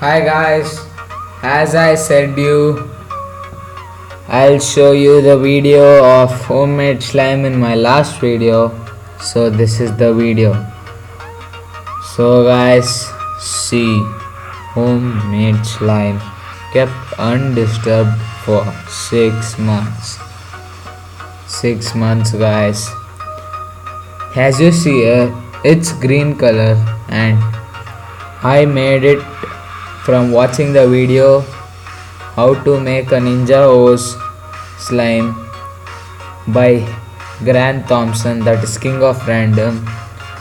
Hi guys, as I said I'll show you the video of homemade slime in my last video. So this is the video. So guys, see, homemade slime kept undisturbed for 6 months. 6 months guys. As you see here, it's green color and I made it from watching the video how to make a ninja hose slime by Grant Thompson, that is king of random.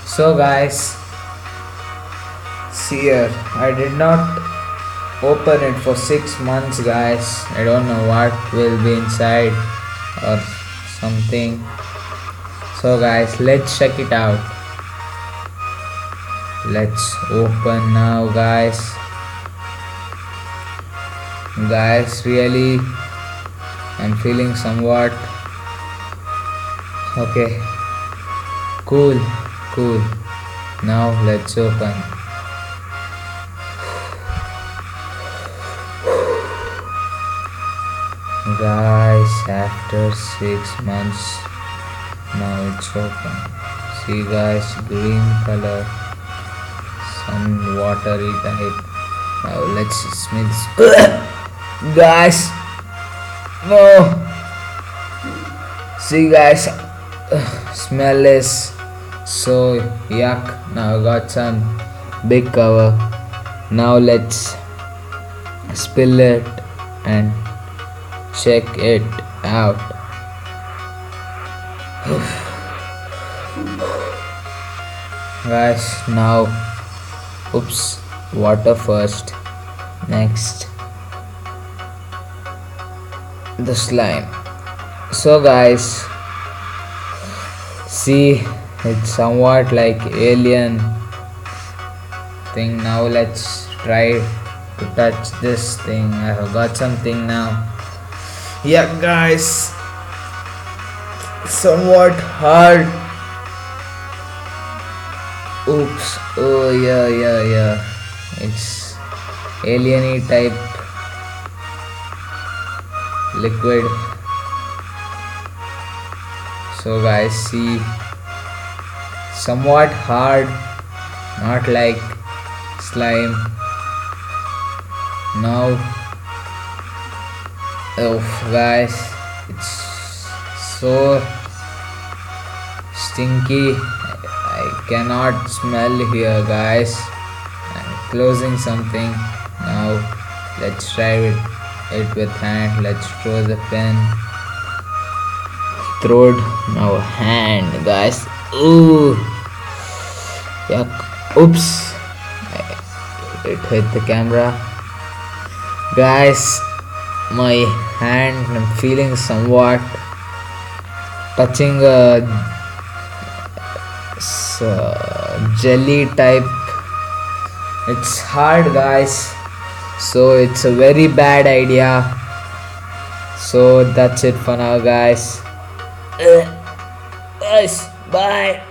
So guys, see here, I did not open it for 6 months guys. I don't know what will be inside or something. So guys, let's check it out. Let's open now guys. Really I'm feeling somewhat okay. Cool. Now let's open. Guys, after 6 months, now it's open. See guys, green color, some watery type. Now let's smell this. Guys, no. See guys, smell is so yuck. Now I got some big cover. Now let's spill it and check it out. Guys, now oops, water first, next the slime. So guys, see, it's somewhat like alien thing. Now let's try to touch this thing. I have got something now. Yeah guys, somewhat hard. Oops. Oh yeah, it's alien-y type liquid. So guys, see, somewhat hard, not like slime. Now oh guys, it's so stinky. I cannot smell here guys. I'm closing something. Now let's try it with hand. Let's throw the pen. Throw it now, hand guys. Ooh, yuck. Oops, it hit the camera guys. My hand, I'm feeling somewhat touching a jelly type. It's hard guys, so it's a very bad idea. So that's it for now guys. Guys, bye.